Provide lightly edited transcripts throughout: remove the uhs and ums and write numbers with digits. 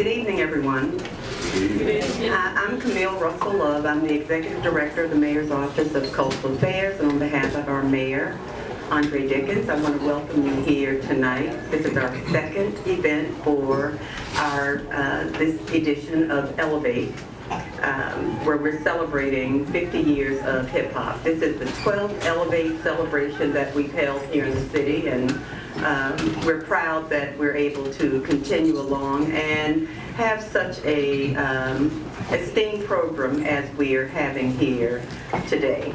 Good evening, everyone. I'm Camille Russell Love. I'm the Executive Director of the Mayor's Office of Cultural Affairs, and on behalf of our Mayor, Andre Dickens, I want to welcome you here tonight. This is our second event for our this edition of Elevate, where we're celebrating 50 years of hip-hop. This is the 12th Elevate celebration that we've held here in the city, and we're proud that we're able to continue along and have such a esteemed program as we are having here today.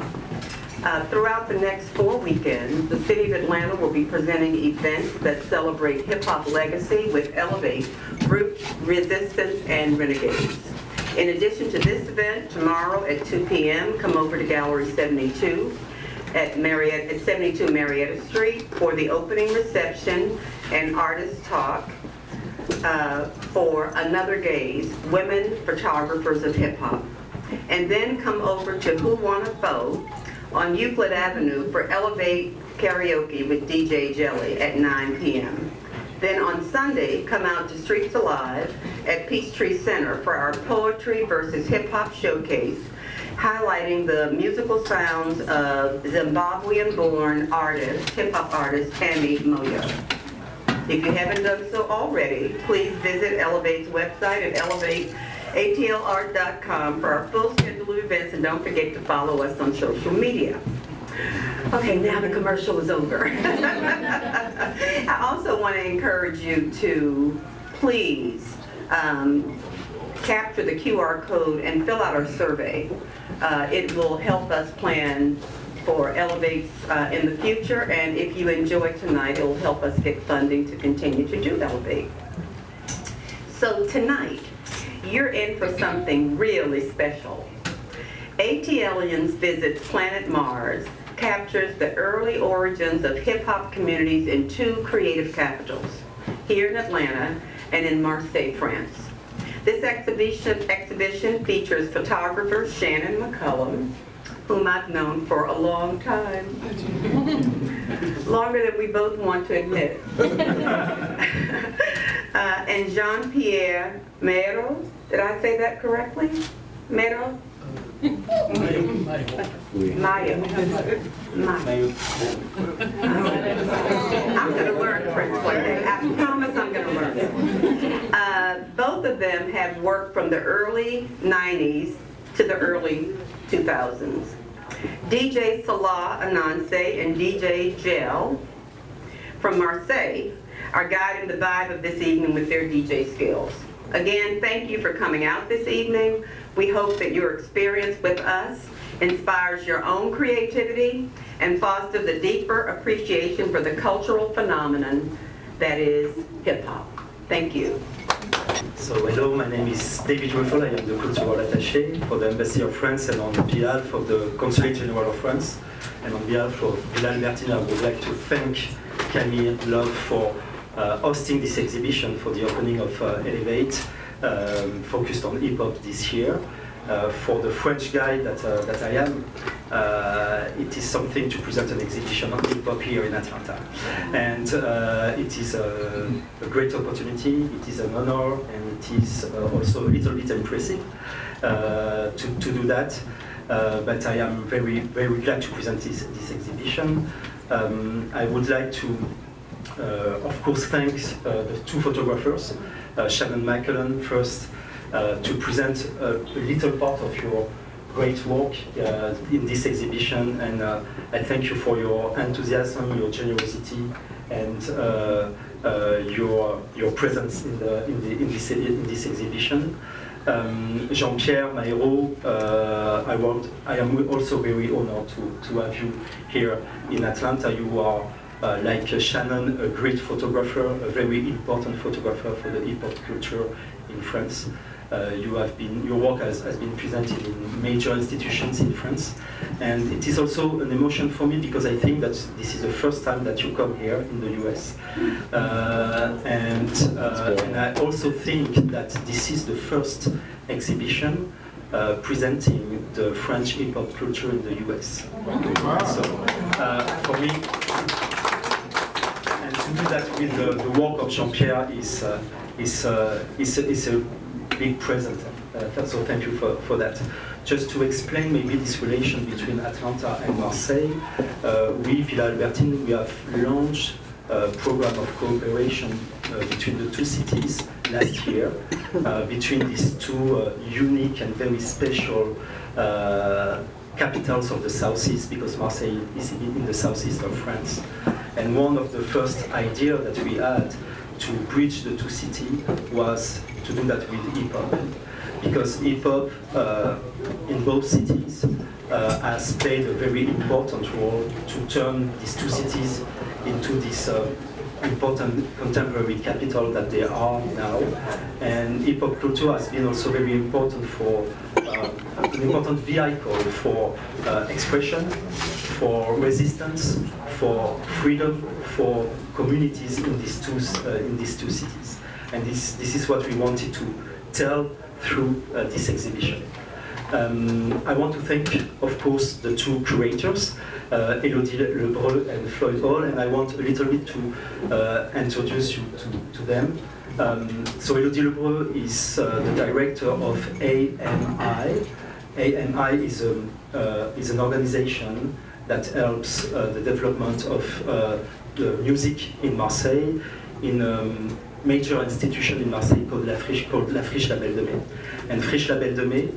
Throughout the next 4 weekends, the City of Atlanta will be presenting events that celebrate hip-hop legacy with Elevate, Roots, Resistance, and Renegades. In addition to this event, tomorrow at 2 p.m., come over to Gallery 72 at 72 Marietta Street for the opening reception and artist talk for Another Gaze, Women Photographers of Hip Hop. And then come over to Who Wanna Foe on Euclid Avenue for Elevate Karaoke with DJ Jelly at 9 p.m. Then on Sunday, come out to Streets Alive at Peachtree Center for our Poetry versus Hip Hop Showcase, highlighting the musical sounds of Zimbabwean-born artist, hip-hop artist, Tammy Moyo. If you haven't done so already, please visit Elevate's website at ATLart.com for our full schedule of events, and don't forget to follow us on social media. Okay, now the commercial is over. I also want to encourage you to please capture the QR code and fill out our survey. It will help us plan for Elevates in the future, and if you enjoy tonight, it will help us get funding to continue to do Elevate. So tonight, you're in for something really special. ATLiens Visit Planet MARS captures the early origins of hip-hop communities in 2 creative capitals, here in Atlanta and in Marseille, France. This exhibition features photographer Shannon McCollum, whom I've known for a long time, longer than we both want to admit, and Jean-Pierre Maero. Did I say that correctly? Maero? Mayo. I'm going to learn French one day. I promise I'm going to learn it. Both of them have worked from the early 90s to the early 2000s. DJ Salah Ananse and DJ Gel from Marseille are guiding the vibe of this evening with their DJ skills. Again, thank you for coming out this evening. We hope that your experience with us inspires your own creativity and fosters a deeper appreciation for the cultural phenomenon that is hip-hop. Thank you. So hello, my name is David Ruffle. I am the cultural attaché for the Embassy of France, and on behalf of the Consulate General of France and on behalf of Villa Albertine, I would like to thank Camille Love for hosting this exhibition for the opening of Elevate, focused on hip-hop this year. For the French guy that I am, it is something to present an exhibition on hip-hop here in Atlanta. And it is a great opportunity, it is an honor, and it is also a little bit impressive to do that. But I am very, very glad to present this exhibition. I would like to, of course, thank the 2 photographers, Shannon McCollum first, to present a little part of your great work in this exhibition, and I thank you for your enthusiasm, your generosity, and your presence in this exhibition. Jean-Pierre Maero, I am also very honored to have you here in Atlanta. You are, like Shannon, a great photographer, a very important photographer for the hip-hop culture in France. Your work has been presented in major institutions in France, and it is also an emotion for me because I think that this is the first time that you come here in the US, and I also think that this is the first exhibition presenting the French hip-hop culture in the US. So for me, and to do that with the work of Jean-Pierre is is a big present. So thank you for that. Just to explain maybe this relation between Atlanta and Marseille, we, Villa Albertine, we have launched a program of cooperation between the two cities last year, between these two unique and very special capitals of the southeast, because Marseille is in the southeast of France. And one of the first ideas that we had to bridge the two cities was to do that with hip-hop. Because hip-hop in both cities has played a very important role to turn these two cities into this important contemporary capital that they are now. And hip-hop culture has been also very important for an important vehicle for expression, for resistance, for freedom, for communities in these two cities. And this is what we wanted to tell through this exhibition. I want to thank, of course, the two curators, Elodie Le Breut and Floyd Hall, and I want a little bit to introduce you to them. So Elodie Le Breut is the director of AMI. AMI is an organization that helps the development of the music in Marseille in a major institution in Marseille called La Friche La Belle. And Friche La Belle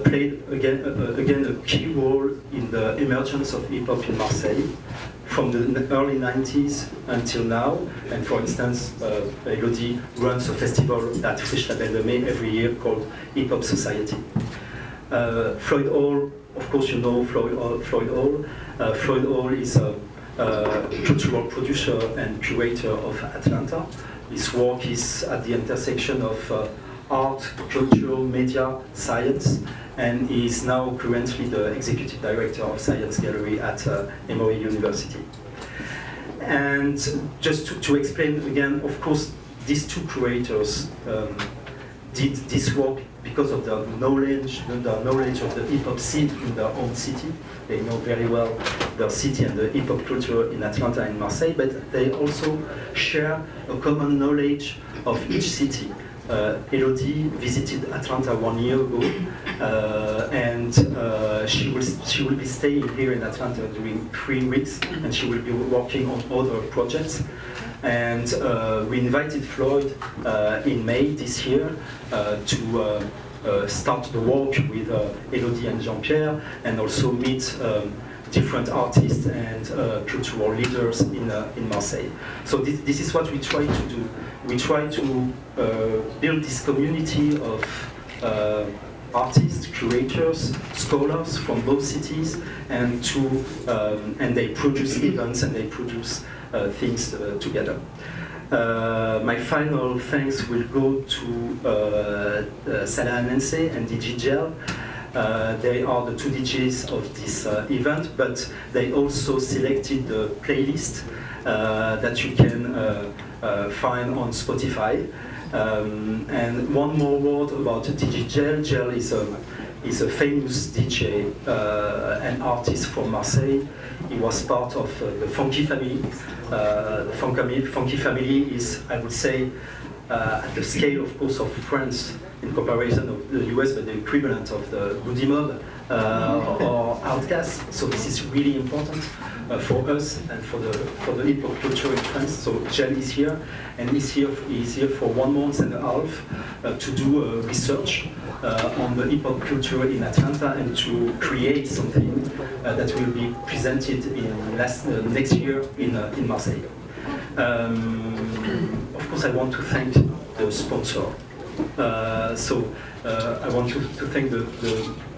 played again a key role in the emergence of hip-hop in Marseille from the early 90s until now. And for instance, Elodie runs a festival at Friche La Belle every year called Hip Hop Society. Floyd Hall, of course you know Floyd Hall. Floyd Hall is a cultural producer and curator of Atlanta. His work is at the intersection of art, culture, media, science, and he is now currently the executive director of Science Gallery at Emory University. And just to explain again, of course, these two curators did this work because of the knowledge of the hip-hop scene in their own city. They know very well their city and the hip-hop culture in Atlanta and Marseille, but they also share a common knowledge of each city. Elodie visited Atlanta 1 year ago, and she will be staying here in Atlanta during 3 weeks, and she will be working on other projects. And we invited Floyd in May this year to start the work with Elodie and Jean-Pierre, and also meet different artists and cultural leaders in Marseille. So this is what we try to do. We try to build this community of artists, curators, scholars from both cities, and they produce events and they produce things together. My final thanks will go to Salah Nancy and DJ Gel. They are the two DJs of this event, but they also selected the playlist that you can find on Spotify. And one more word about DJ Gel. Gel is a famous DJ and artist from Marseille. He was part of the Funky family. The Funky family is, I would say, at the scale, of course, of France in comparison of the US, but the equivalent of the Goody Mob or Outcast. So this is really important for us and for the hip hop culture in France. So Gel is here, and he's here for 1 month and a half to do research on the hip hop culture in Atlanta and to create something that will be presented in next year in Marseille. Of course, I want to thank the sponsor. I want to thank the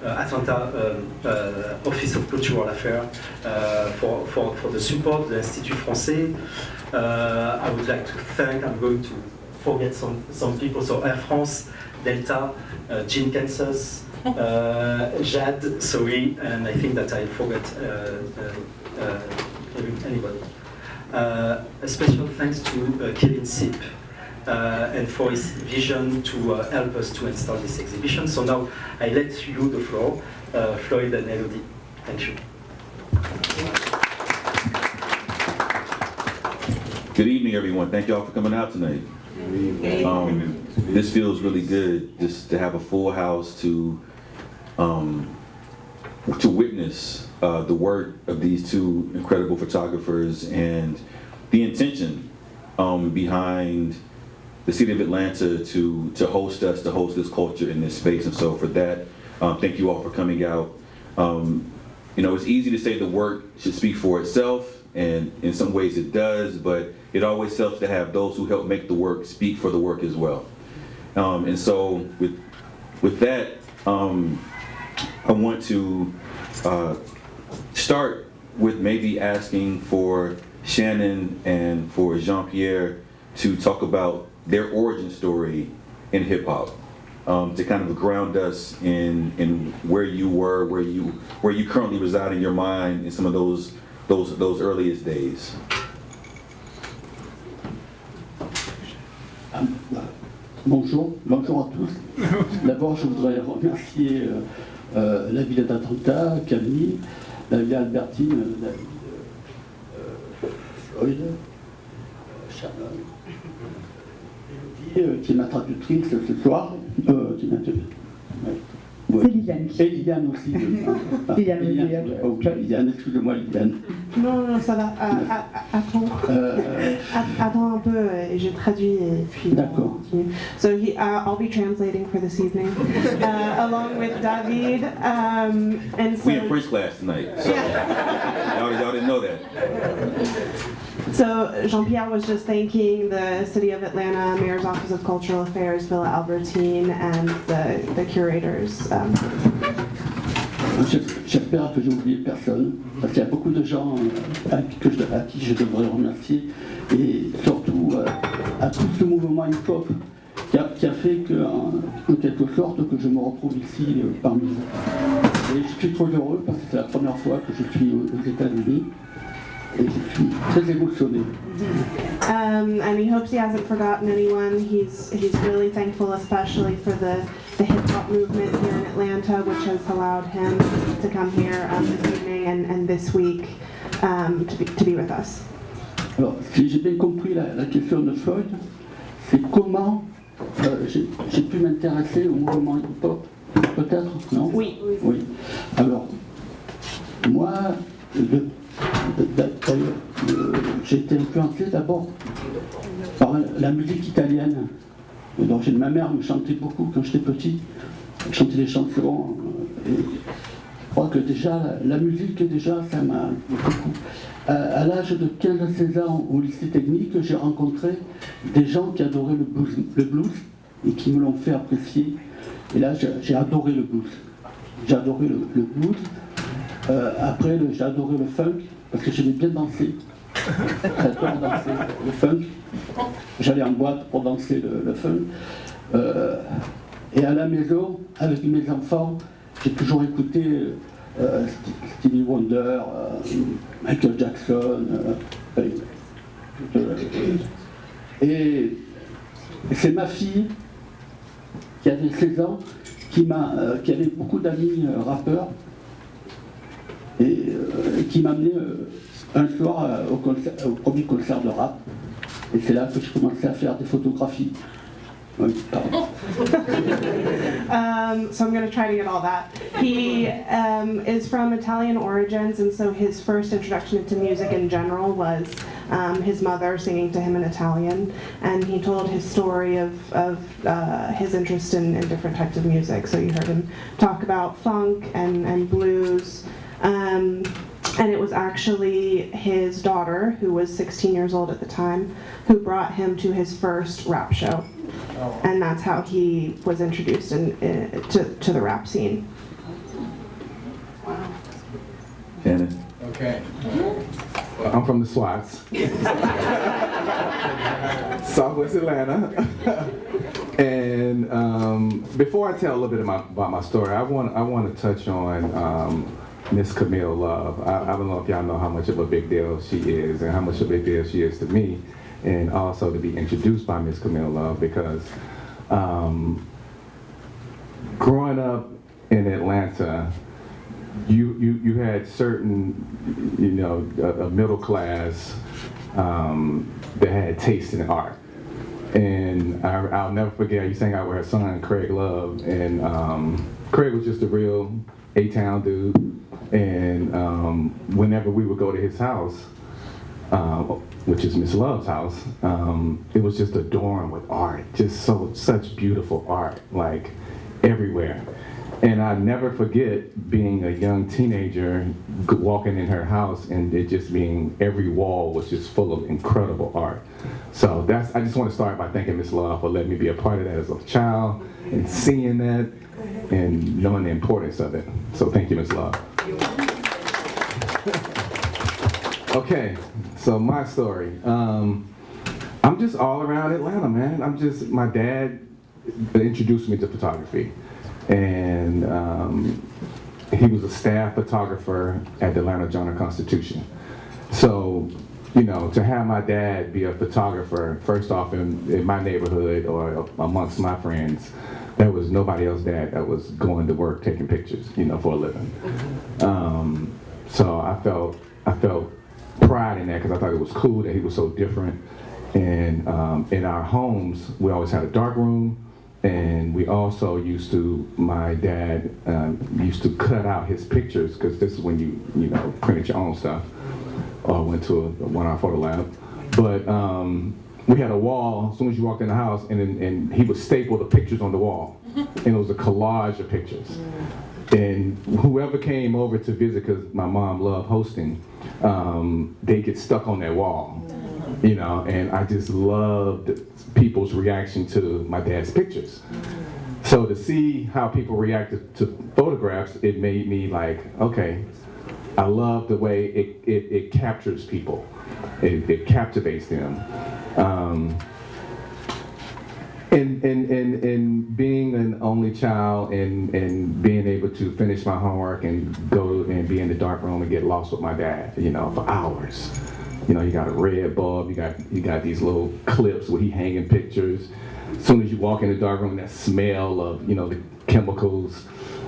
Atlanta Office of Cultural Affairs for the support, the Institut Français. I would like to thank, I'm going to forget some people, so Air France, Delta, Jean Kansas, Jade, sorry, and I think that I forgot anybody. A special thanks to Kevin Sipp and for his vision to help us to install this exhibition. So now I let you the floor, Floyd and Elodie. Thank you. Good evening, everyone. Thank you all for coming out tonight. This feels really good, just to have a full house to witness the work of these two incredible photographers and the intention behind the City of Atlanta to host us, to host this culture in this space. And so for that, thank you all for coming out. You know, it's easy to say the work should speak for itself, and in some ways it does, but it always helps to have those who help make the work speak for the work as well. And so with that, I want to start with maybe asking for Shannon and for Jean-Pierre to talk about their origin story in hip hop, to kind of ground us in where you were, where you currently reside in your mind in some of those earliest days. Bonjour à tous. D'abord, je voudrais remercier la Villa d'Atlanta, Camille, la Villa Albertine, Floyd, Shannon, Elodie, qui est ma traductrice ce soir, C'est Liliane. Et Liliane aussi. Liliane, excusez-moi Liliane. Non, ça va. Attends un peu, et j'ai traduit et puis. D'accord. So I'll be translating for this evening, along with David. And so, We in French class tonight, so y'all didn't know that. So Jean-Pierre was just thanking the City of Atlanta, Mayor's Office of Cultural Affairs, Villa Albertine, and the curators. J'espère que j'ai oublié personne, parce qu'il y a beaucoup de gens à qui je devrais remercier, et surtout à tout ce mouvement hip-hop qui a fait que, en quelque sorte, que je me retrouve ici parmi vous. Et je suis trop heureux parce que c'est la première fois que je suis aux États-Unis. Et je suis très émotionné. And he hopes he hasn't forgotten anyone. He's really thankful, especially for the hip hop movement here in Atlanta, which has allowed him to come here this evening and this week to be with us. Alors, si j'ai bien compris la question de Floyd, c'est comment j'ai pu m'intéresser au mouvement hip-hop, peut-être, non? Oui. Oui. Alors, moi, j'ai été influencé d'abord par la musique italienne. L'origine, ma mère me chantait beaucoup quand j'étais petit. Elle chantait des chansons. Et je crois que déjà, la musique, ça m'a beaucoup. À l'âge de 15 à 16 ans, au lycée technique, j'ai rencontré des gens qui adoraient le blues et qui me l'ont fait apprécier. Et là, j'ai adoré le blues. J'ai adoré le blues. Après, j'ai adoré le funk, parce que j'aimais bien danser. J'adore danser le funk. J'allais en boîte pour danser le funk. Et à la maison, avec mes enfants, j'ai toujours écouté Stevie Wonder, Michael Jackson. Et c'est ma fille, qui avait 16 ans, qui avait beaucoup d'amis rappeurs, et qui m'a amené un soir au premier concert de rap. Et c'est là que j'ai commencé à faire des photographies. Oui, pardon. So I'm going to try to get all that. He is from Italian origins, and so his first introduction to music in general was his mother singing to him in Italian, and he told his story of his interest in different types of music. So you heard him talk about funk and blues. And it was actually his daughter, who was 16 years old at the time, who brought him to his first rap show. And that's how he was introduced to the rap scene. Wow. Shannon. Okay. Well, I'm from the SWATs. Southwest Atlanta. And before I tell a little bit about my story, I want to touch on Miss Camille Love. I don't know if y'all know how much of a big deal she is and how much of a big deal she is to me, and also to be introduced by Miss Camille Love, because growing up in Atlanta, you had certain, a middle class that had taste in art. And I'll never forget, you sang out with her son, Craig Love, and Craig was just a real A-town dude, and whenever we would go to his house, which is Miss Love's house, it was just adorned with art, just such beautiful art, like everywhere. And I never forget being a young teenager walking in her house and it just being, every wall was just full of incredible art. So I just want to start by thanking Miss Love for letting me be a part of that as a child and seeing that and knowing the importance of it. So thank you, Miss Love. Okay, so my story. I'm just all around Atlanta, man. My dad introduced me to photography. And he was a staff photographer at the Atlanta Journal-Constitution. So, you know, to have my dad be a photographer, first off in my neighborhood or amongst my friends, there was nobody else that was going to work taking pictures, you know, for a living. So I felt pride in that because I thought it was cool that he was so different. And in our homes, we always had a dark room. And we also my dad used to cut out his pictures, because this is when you know, printed your own stuff, or went to a 1-hour photo lab. But we had a wall as soon as you walked in the house, and he would staple the pictures on the wall. And it was a collage of pictures. And whoever came over to visit, because my mom loved hosting, they get stuck on that wall. You know, and I just loved people's reaction to my dad's pictures. So to see how people reacted to photographs, it made me like, okay, I love the way it captures people. It captivates them. And being an only child and being able to finish my homework and go and be in the dark room and get lost with my dad, you know, for hours. You know, you got a red bulb, you got these little clips where he hanging pictures. As soon as you walk in the dark room, that smell of, you know, the chemicals.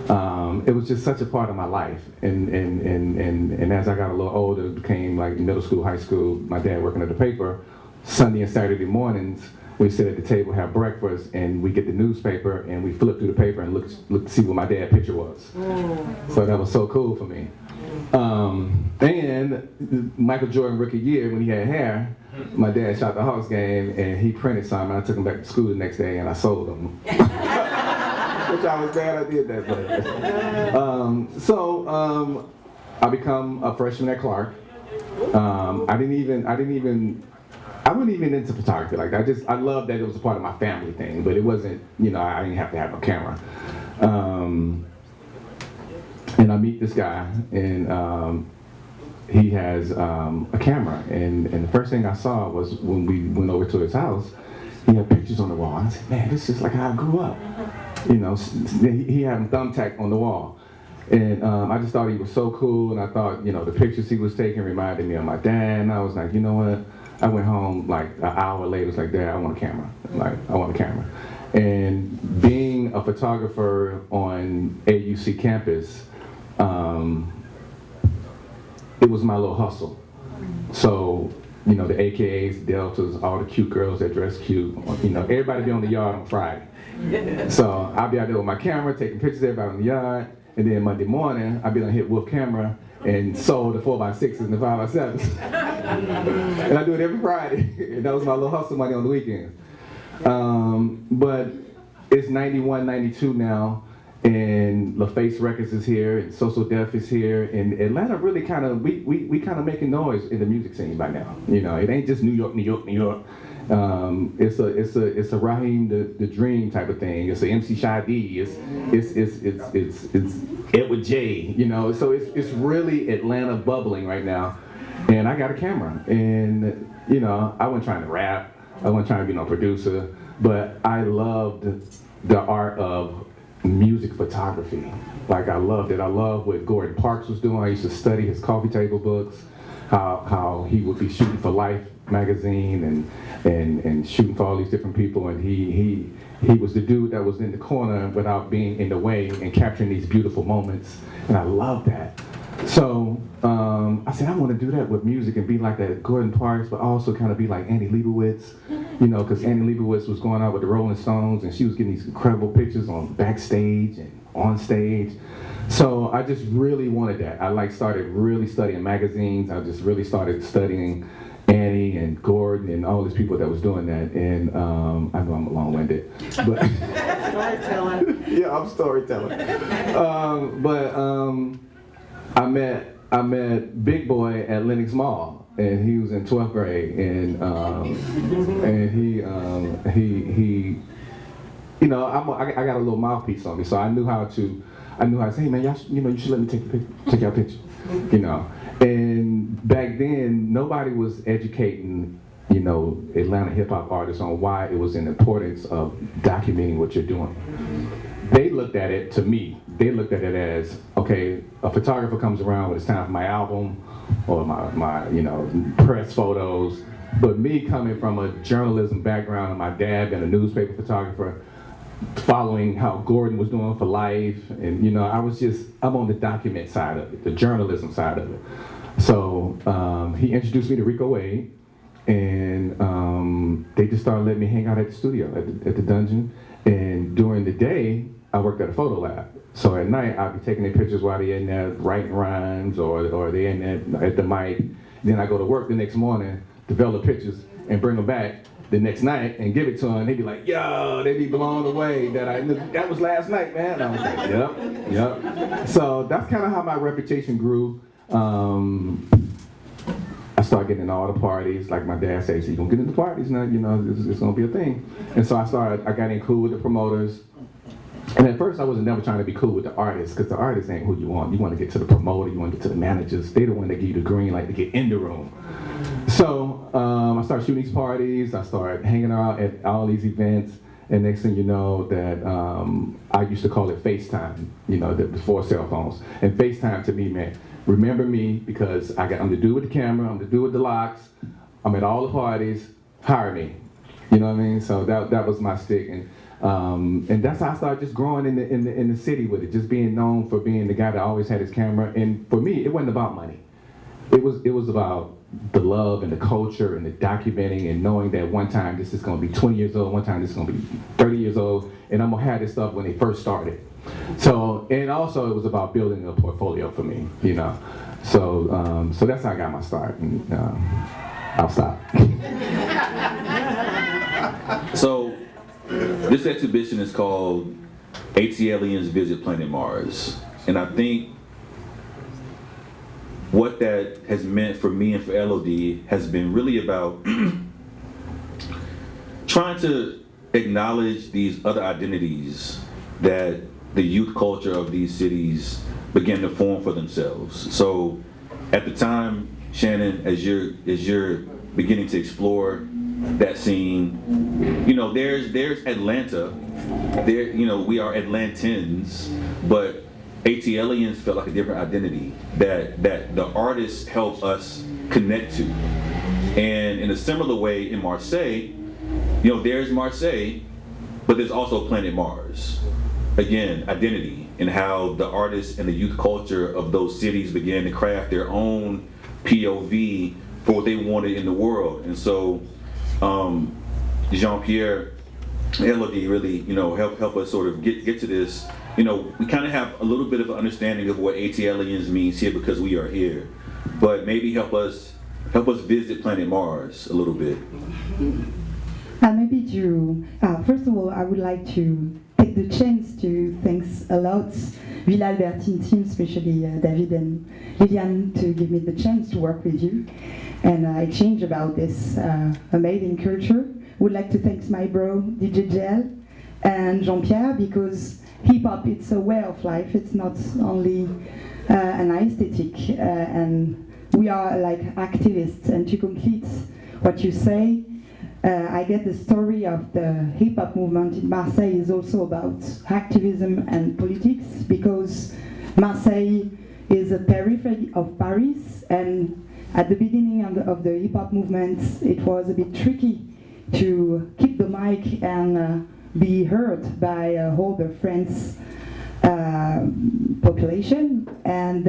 It was just such a part of my life. And as I got a little older, became like middle school, high school, my dad working at the paper, Sunday and Saturday mornings, we sit at the table, have breakfast, and we get the newspaper and we flip through the paper and look to see what my dad's picture was. So that was so cool for me. And Michael Jordan rookie year, when he had hair, my dad shot the Hawks game and he printed some, and I took him back to school the next day and I sold them. Which I was glad I did that day. So I become a freshman at Clark. I wasn't even into photography. Like I loved that it was a part of my family thing, but it wasn't, you know, I didn't have to have a camera. And I meet this guy, and he has a camera, and the first thing I saw was when we went over to his house, he had pictures on the wall. I said, man, this is like how I grew up. You know, he had them thumbtacked on the wall. And I just thought he was so cool, and I thought, you know, the pictures he was taking reminded me of my dad, and I was like, you know what? I went home like an hour later, was like, Dad, I want a camera. Like, I want a camera. And being a photographer on AUC campus, it was my little hustle. So, you know, the AKAs, Deltas, all the cute girls that dress cute, you know, everybody be on the yard on Friday. So I'll be out there with my camera, taking pictures of everybody on the yard, and then Monday morning, I'll be on hit Wolf Camera and sold the 4x6s and the 5x7s. And I do it every Friday. And that was my little hustle money on the weekends. But it's 91, 92 now, and LaFace Records is here, and Social Def is here, and Atlanta really kind of, we kind of making noise in the music scene by now. You know, it ain't just New York, New York, New York. It's a Raheem the Dream type of thing. It's a MC Shy-D. It's Edward J. You know, so it's really Atlanta bubbling right now. And I got a camera, and you know, I wasn't trying to rap. I wasn't trying to be no producer, but I loved the art of music photography. Like, I loved it. I loved what Gordon Parks was doing. I used to study his coffee table books, how he would be shooting for Life magazine and shooting for all these different people, and he was the dude that was in the corner without being in the way and capturing these beautiful moments, and I love that. So I said, I want to do that with music and be like that Gordon Parks, but also kind of be like Annie Leibovitz, you know, because Annie Leibovitz was going out with the Rolling Stones and she was getting these incredible pictures on backstage and on stage. So I just really wanted that. I like started really studying magazines. I just really started studying Annie and Gordon and all these people that was doing that. And I know I'm long-winded, but Storyteller. yeah, I'm storytelling. I met Big Boy at Lenox Mall, and he was in 12th grade, and he, you know, I got a little mouthpiece on me, so I knew how to say, hey man, y'all, you should let me take your picture, you know. And back then, nobody was educating, you know, Atlanta hip hop artists on why it was an importance of documenting what you're doing. They looked at it, to me, they looked at it as, okay, a photographer comes around when it's time for my album or my you know, press photos. But me coming from a journalism background and my dad being a newspaper photographer, following how Gordon was doing for life, and you know, I'm on the document side of it, the journalism side of it. So he introduced me to Rico Wade, and they just started letting me hang out at the studio, at the dungeon. And during the day, I worked at a photo lab. So at night, I'd be taking their pictures while they're in there writing rhymes, or they're in there at the mic. Then I go to work the next morning, develop pictures, and bring them back the next night and give it to them. And they'd be like, yo, they'd be blown away that was last night, man. And I was like, yep. So that's kind of how my reputation grew. I started getting in all the parties, like my dad says, you're gonna get into parties now, you know, it's gonna be a thing. And so I got in cool with the promoters. And at first I wasn't never trying to be cool with the artists, because the artists ain't who you want. You want to get to the promoter, you want to get to the managers. They the one that give you the green light to get in the room. So I started shooting these parties, I started hanging out at all these events, and next thing you know that I used to call it FaceTime, you know, before cell phones. And FaceTime to me meant, remember me, because I'm the dude with the camera, I'm the dude with the locks, I'm at all the parties, hire me. You know what I mean? So that was my stick. And that's how I started just growing in the city with it, just being known for being the guy that always had his camera. And for me, it wasn't about money. It was about the love and the culture and the documenting and knowing that one time this is going to be 20 years old, one time this is going to be 30 years old, and I'm going to have this stuff when they first started. So, and also it was about building a portfolio for me, you know. So that's how I got my start, and I'll stop. So this exhibition is called ATLiens Visit Planet MARS, and I think what that has meant for me and for Elodie has been really about trying to acknowledge these other identities that the youth culture of these cities began to form for themselves. So at the time, Shannon, as you're beginning to explore that scene, you know, there's Atlanta, you know, we are Atlantans, but ATLiens felt like a different identity that the artists help us connect to. And in a similar way in Marseille, you know, there's Marseille, but there's also Planet Mars. Again, identity, and how the artists and the youth culture of those cities began to craft their own POV for what they wanted in the world. And so Jean-Pierre, Elodie really, you know, help us sort of get to this. You know, we kind of have a little bit of an understanding of what ATLiens means here because we are here, but maybe help us visit Planet Mars a little bit. Maybe first of all, I would like to take the chance to thank a lot Villa Albertine team, especially David and Liliane, to give me the chance to work with you and exchange about this amazing culture. Would like to thank my bro DJ Gel and Jean-Pierre, because hip-hop, it's a way of life, it's not only an aesthetic, and we are like activists. And to complete what you say, I get the story of the hip-hop movement in Marseille is also about activism and politics, because Marseille is a periphery of Paris, and at the beginning of the hip-hop movement, it was a bit tricky to keep the mic and be heard by all the French population. And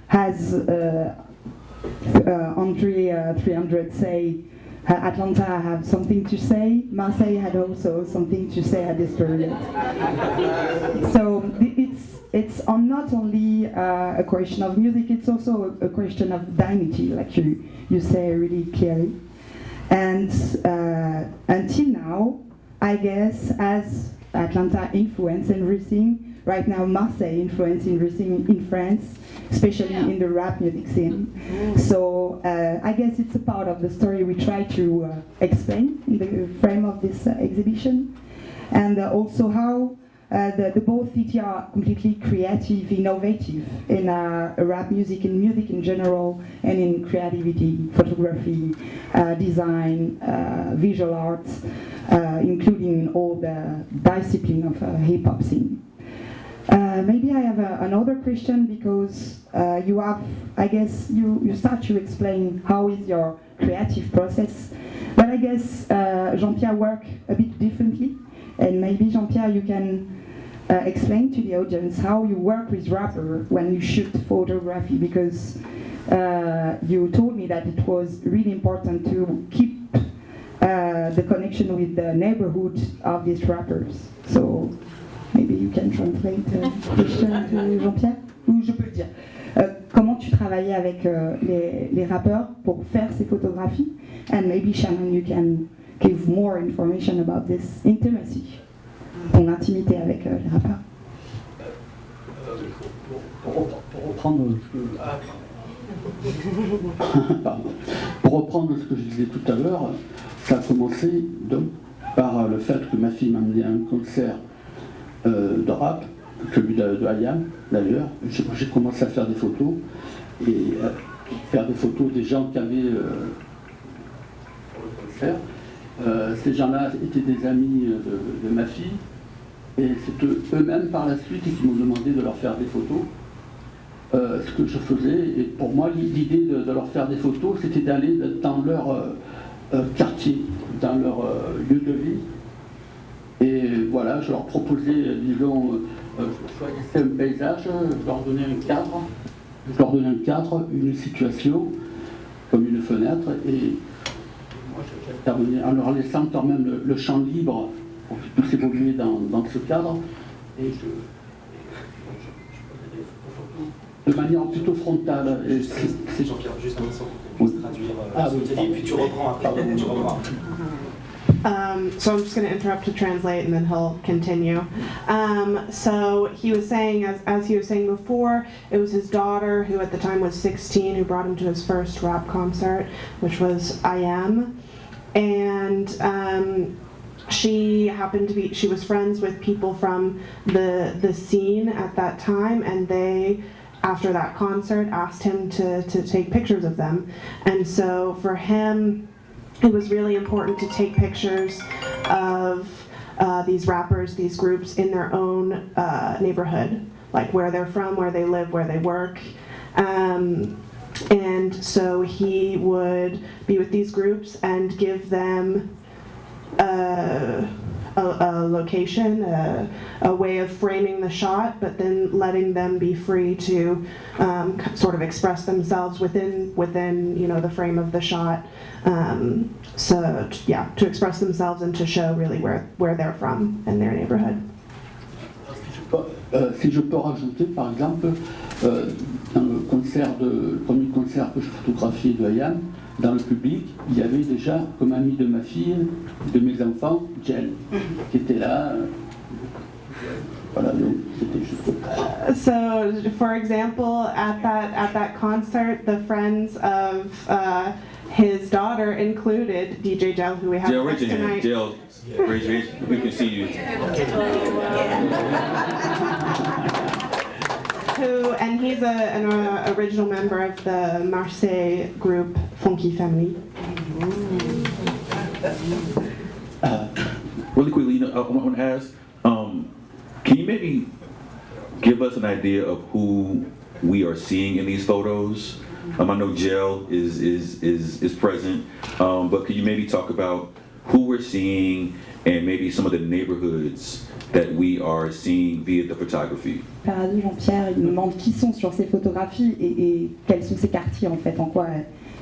as Andre 300 say, Atlanta have something to say, Marseille had also something to say at this period. So it's not only a question of music, it's also a question of dignity, like you say really clearly. And until now, I guess, as Atlanta influenced everything, right now Marseille influenced everything in France, especially in the rap music scene. So I guess it's a part of the story we try to explain in the frame of this exhibition. And also how the both cities are completely creative, innovative in rap music and music in general, and in creativity, photography, design, visual arts, including all the discipline of hip-hop scene. Maybe I have another question, because you have, I guess, you start to explain how is your creative process, but I guess Jean-Pierre work a bit differently, and maybe Jean-Pierre you can explain to the audience how you work with rapper when you shoot photography, because you told me that it was really important to keep the connection with the neighborhood of these rappers. So maybe you can translate the question to Jean-Pierre, ou je peux le dire. Comment tu travaillais avec les rappeurs pour faire ces photographies? And maybe Shannon, you can give more information about this intimacy, ton intimité avec les rappeurs. Pour reprendre ce que je disais tout à l'heure, ça a commencé donc par le fait que ma fille m'a amené à un concert de rap, celui de Ayam d'ailleurs. J'ai commencé à faire des photos, et faire des photos des gens qui avaient pour le concert. Ces gens-là étaient des amis de ma fille, et c'est eux-mêmes par la suite qui m'ont demandé de leur faire des photos. Ce que je faisais, et pour moi l'idée de leur faire des photos, c'était d'aller dans leur quartier, dans leur lieu de vie. Et voilà, je leur proposais, disons, je choisissais un paysage, je leur donnais un cadre, une situation, comme une fenêtre, et moi j'intervenais en leur laissant quand même le champ libre pour qu'ils puissent évoluer dans ce cadre. Et je faisais des photos de manière plutôt frontale. C'est Jean-Pierre, juste un instant pour traduire ce que tu as dit, puis tu reprends après. So I'm just going to interrupt to translate, and then he'll continue. So he was saying, as he was saying before, it was his daughter, who at the time was 16, who brought him to his first rap concert, which was I Am. And she happened to be, she was friends with people from the scene at that time, and they, after that concert, asked him to take pictures of them. And so for him, it was really important to take pictures of these rappers, these groups in their own neighborhood, like where they're from, where they live, where they work. And so he would be with these groups and give them a location, a way of framing the shot, but then letting them be free to sort of express themselves within the frame of the shot. So yeah, to express themselves and to show really where they're from and their neighborhood. Si je peux rajouter, par exemple, dans le premier concert que je photographiais de Ayam, dans le public, il y avait déjà, comme ami de ma fille, de mes enfants, Belle, qui était là. Voilà, donc c'était juste. So, for example, at that concert, the friends of his daughter included DJ Jell, who we have Jell, with raise us your hand. tonight. Jell, raise your hand. We can see you. And he's an original member of the Marseille group Funky Family. Really quickly, I want to ask, can you maybe give us an idea of who we are seeing in these photos? I know Jell is present, but could you maybe talk about who we're seeing and maybe some of the neighborhoods that we are seeing via the photography. Paradis, Jean-Pierre, il me demande qui sont sur ces photographies et quels sont ces quartiers en fait, en quoi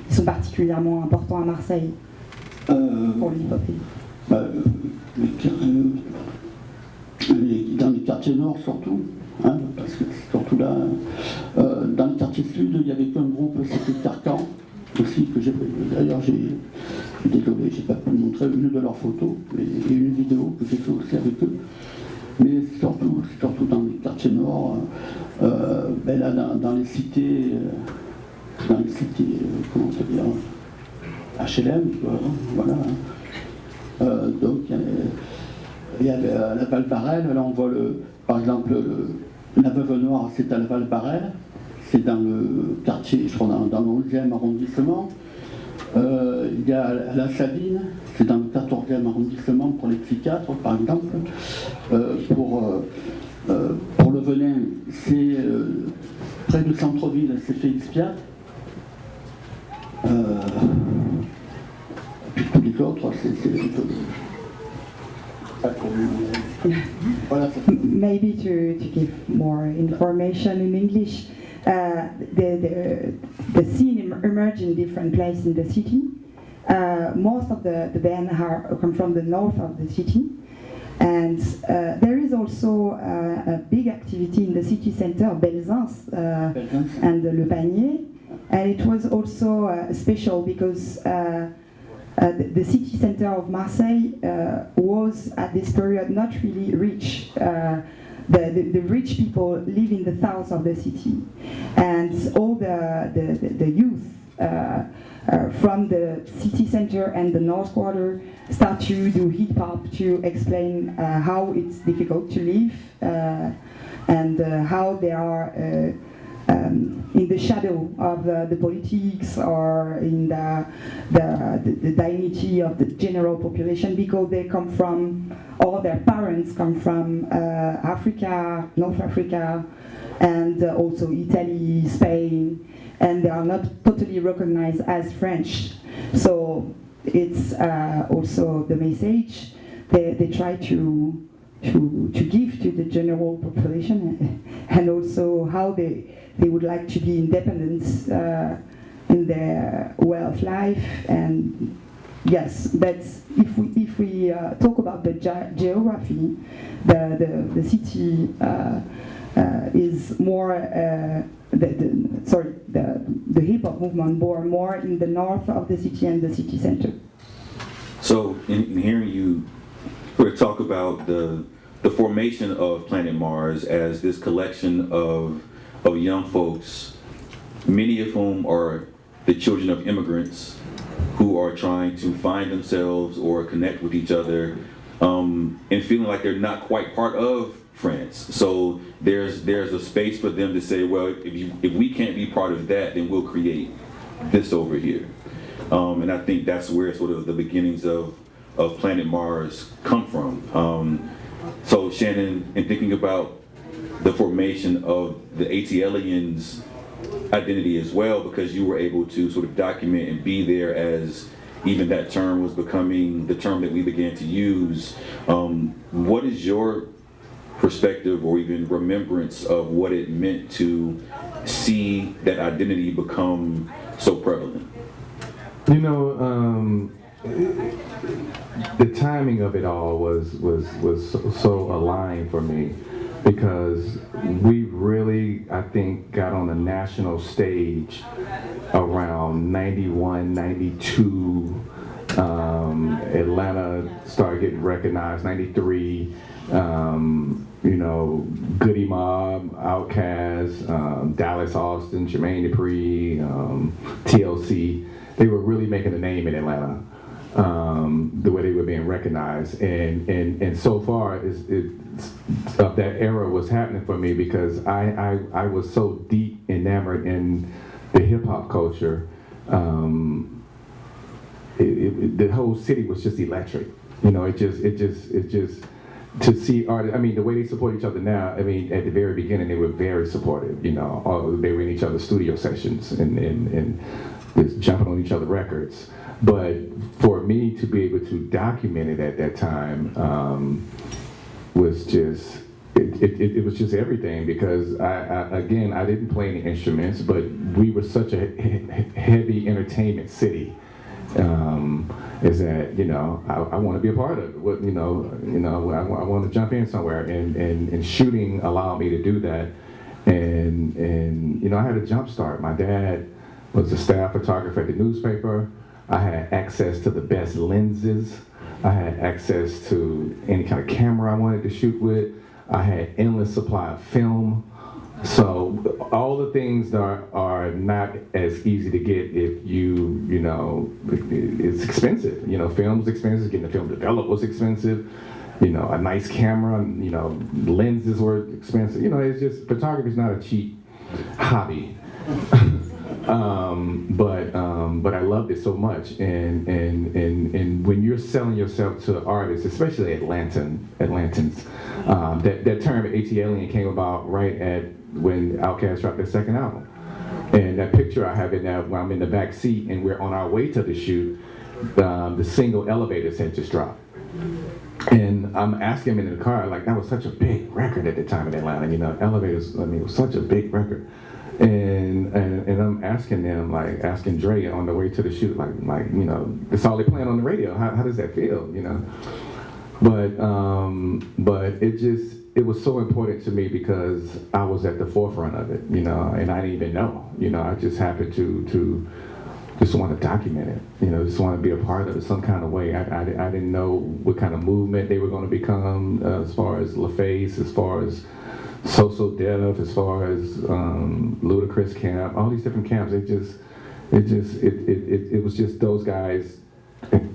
ils sont particulièrement importants à Marseille pour le hip-hop. Dans les quartiers nord surtout, hein, parce que surtout là, dans le quartier sud, il y avait qu'un groupe, c'était Carcan aussi, que j'ai, d'ailleurs désolé, j'ai pas pu montrer une de leurs photos, et une vidéo que j'ai fait aussi avec eux. Mais surtout dans les quartiers nord, là, dans les cités, comment se dire, HLM, voilà. Donc il y avait la Val-Barrel, là on voit par exemple la Veuve Noire, c'est à la Val-Barrel, c'est dans le quartier, je crois dans le 11e arrondissement. Il y a la Sabine, c'est dans le 14e arrondissement pour les psychiatres par exemple. Pour le venin, c'est près du centre-ville, c'est Félix-Piat. Puis tous les autres, c'est voilà. Maybe to give more information in English, the scene emerged in different places in the city. Most of the band come from the north of the city, and there is also a big activity in the city center, Belle and Le Panier, and it was also special because the city center of Marseille was at this period not really rich. The rich people live in the south of the city, and all the youth from the city center and the north quarter start to do hip hop to explain how it's difficult to live and how they are in the shadow of the politics or in the dignity of the general population, because they come from, all their parents come from Africa, North Africa, and also Italy, Spain, and they are not totally recognized as French. So it's also the message they try to give to the general population, and also how they would like to be independent in their way of life. And yes, that's if we talk about the geography, the city is more the hip hop movement born more in the north of the city and the city center. So in hearing you talk about the formation of Planet Mars as this collection of young folks, many of whom are the children of immigrants who are trying to find themselves or connect with each other, and feeling like they're not quite part of France. So there's a space for them to say, well, if we can't be part of that, then we'll create this over here. And I think that's where sort of the beginnings of Planet Mars come from. So Shannon, in thinking about the formation of the ATLiens identity as well, because you were able to sort of document and be there as even that term was becoming the term that we began to use, what is your perspective or even remembrance of what it meant to see that identity become so prevalent? You know, the timing of it all was so aligned for me, because we really, I think, got on the national stage around 91, 92. Atlanta started getting recognized, 93. You know, Goody Mob, Outkast, Dallas Austin, Jermaine Dupri, TLC. They were really making a name in Atlanta, the way they were being recognized. And so far, of that era was happening for me, because I was so deep enamored in the hip hop culture. The whole city was just electric. You know, it just to see art. I mean, the way they support each other now. I mean, at the very beginning, they were very supportive. You know, they were in each other's studio sessions and just jumping on each other's records. But for me to be able to document it at that time was just, it was just everything, because I didn't play any instruments, but we were such a heavy entertainment city. Is that, you know, I want to be a part of it. What, I want to jump in somewhere, and shooting allowed me to do that. And you know, I had a jump start. My dad was a staff photographer at the newspaper. I had access to the best lenses. I had access to any kind of camera I wanted to shoot with. I had endless supply of film. So all the things that are not as easy to get if you know, it's expensive. You know, film's expensive, getting the film developed was expensive. You know, a nice camera, you know, lenses were expensive. You know, it's just, photography is not a cheap hobby. But I loved it so much, and when you're selling yourself to artists, especially Atlantans, that term ATLien came about right at when Outkast dropped their second album, and that picture I have it now when I'm in the back seat and we're on our way to the shoot. The single Elevators had just dropped. And I'm asking him in the car, like, that was such a big record at the time in Atlanta, you know, Elevators, I mean, it was such a big record. And I'm asking them, like, asking Dre on the way to the shoot, like, you know, it's all they playing on the radio. How does that feel, you know? But it was so important to me because I was at the forefront of it, you know, and I didn't even know, you know, I just happened to just want to document it, you know, just want to be a part of it some kind of way. I didn't know what kind of movement they were going to become, as far as LaFace, as far as So Def, as far as Ludacris camp, all these different camps. It was just those guys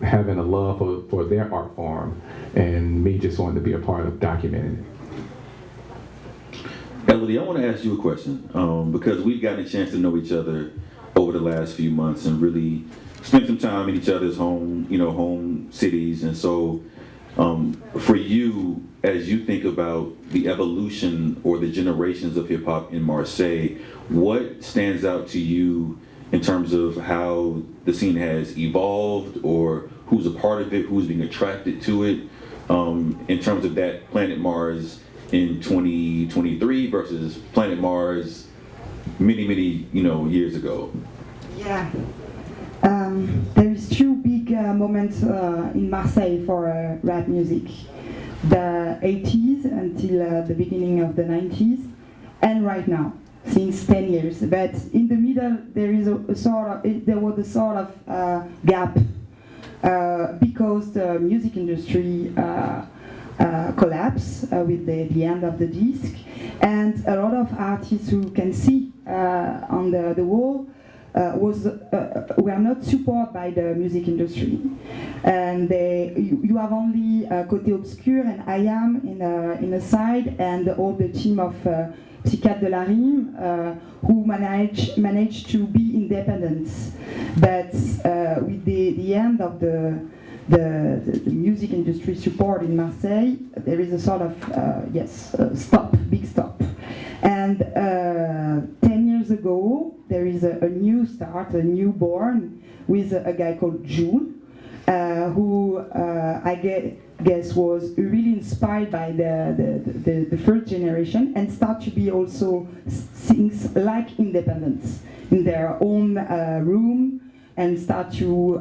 having a love for their art form, and me just wanting to be a part of documenting it. Elodie, I want to ask you a question, because we've gotten a chance to know each other over the last few months and really spent some time in each other's home cities. And so for you, as you think about the evolution or the generations of hip hop in Marseille, what stands out to you in terms of how the scene has evolved, or who's a part of it, who's being attracted to it, in terms of that Planet Mars in 2023 versus Planet Mars many years ago? Yeah. There is two big moments in Marseille for rap music. The 80s until the beginning of the 90s, and right now, since 10 years. But in the middle, there is there was a sort of gap because the music industry collapsed with the end of the disc, and a lot of artists who can see on the wall were not supported by the music industry, and you have only Côté Obscur and I Am in a side, and all the team of Psychiatre de la Rime who managed to be independent, but with the end of the music industry support in Marseille, there is a sort of big stop. And 10 years ago, there is a new start, a newborn, with a guy called Jules, who I guess was really inspired by the first generation, and start to be also things like independence in their own room, and start to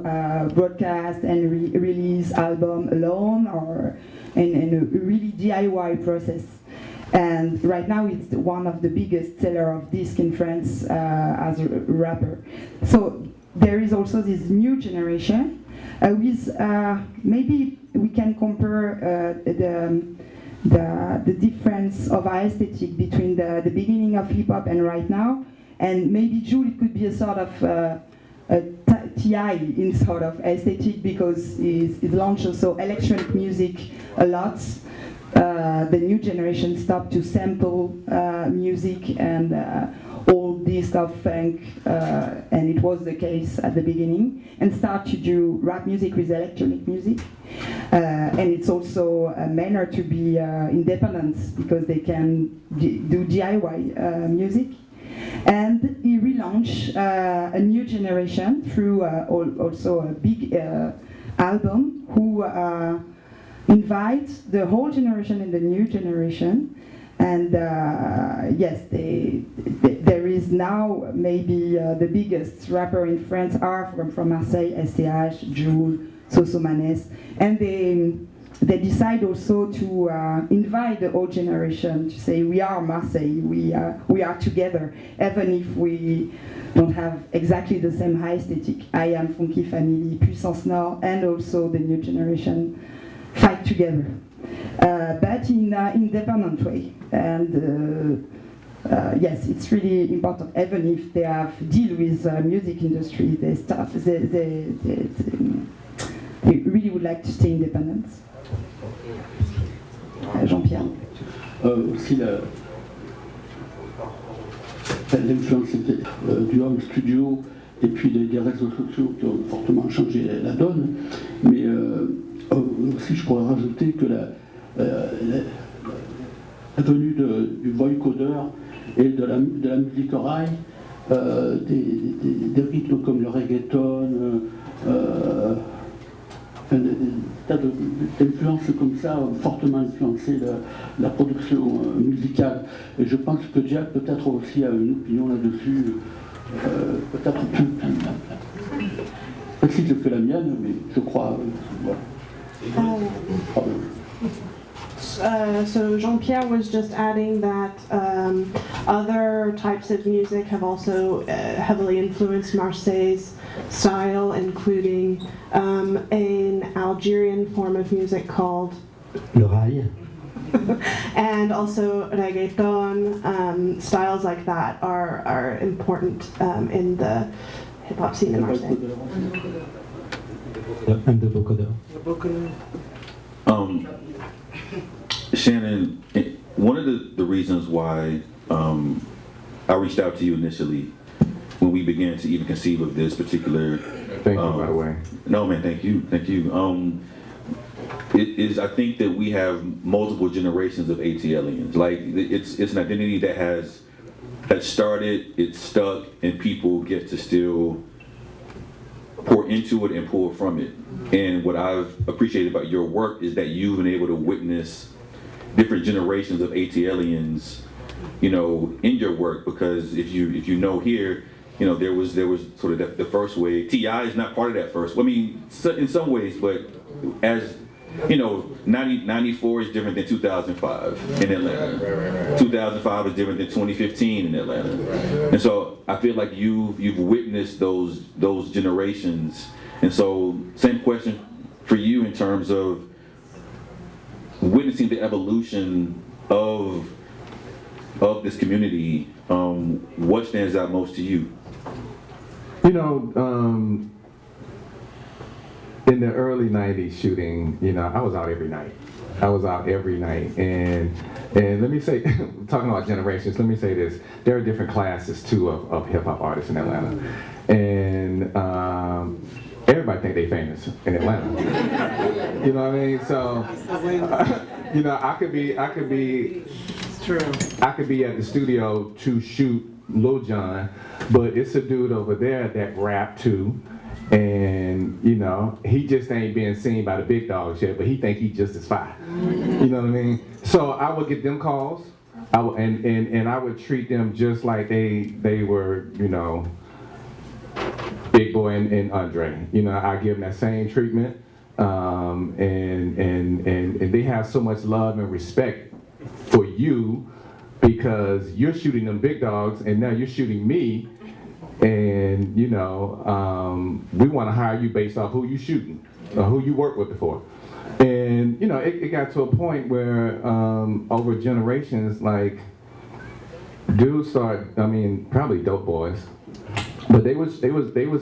broadcast and release album alone, or in a really DIY process. And right now it's one of the biggest seller of disc in France as a rapper. So there is also this new generation with maybe we can compare the difference of aesthetic between the beginning of hip hop and right now, and maybe Jules could be a sort of a TI in sort of aesthetic, because it launched also electronic music a lot. The new generation stopped to sample music and all this stuff funk, and it was the case at the beginning, and start to do rap music with electronic music. And it's also a manner to be independent, because they can do DIY music. And he relaunched a new generation through also a big album who invites the whole generation and the new generation. And yes, there is now maybe the biggest rapper in France are from Marseille, SCH, Jules, Sosomanes, and they decide also to invite the old generation to say we are Marseille, we are together, even if we don't have exactly the same high aesthetic. I am Funky Family, Puissance Nord, and also the new generation fight together, but in an independent way. And yes, it's really important. Even if they have deal with music industry, they really would like to stay independent. Jean-Pierre. Aussi l'influence du home studio et puis des réseaux sociaux qui ont fortement changé la donne. Mais aussi je pourrais rajouter que la venue du vocodeur et de la musique rail, des rythmes comme le reggaeton, des tas d'influences comme ça ont fortement influencé la production musicale. Et je pense que Jack peut-être aussi a une opinion là-dessus, peut-être plus précise que la mienne, mais je crois. Voilà. So Jean-Pierre was just adding that other types of music have also heavily influenced Marseille's style, including an Algerian form of music called le rail. And also reggaeton, styles like that are important in the hip-hop scene in Marseille. And the vocodeur. Shannon, one of the reasons why I reached out to you initially when we began to even conceive of this particular... Thank you, by the way. No, man, thank you. I think that we have multiple generations of ATLiens. Like, it's an identity that has started, it's stuck, and people get to still pour into it and pull from it. And what I've appreciated about your work is that you've been able to witness different generations of ATLiens, in your work, because if you know here, there was sort of the first wave. T.I. is not part of that first. I mean, in some ways, but as 94 is different than 2005 in Atlanta. 2005 is different than 2015 in Atlanta. And so I feel like you've witnessed those generations. And so same question for you in terms of witnessing the evolution of this community. What stands out most to you? In the early 90s shooting, I was out every night. And let me say, talking about generations, let me say this. There are different classes, too, of hip-hop artists in Atlanta. And everybody think they famous in Atlanta. You know what I mean? So, I could be at the studio to shoot Lil Jon, but it's a dude over there that rap too. And he just ain't being seen by the big dogs yet, but he think he just as fine. You know what I mean? So I would get them calls, and I would treat them just like they were, Big Boy and Andre. I give them that same treatment, and they have so much love and respect for you because you're shooting them big dogs, and now you're shooting me. And we want to hire you based off who you shooting, or who you worked with before. And it got to a point where over generations, like dudes started, probably dope boys, but they was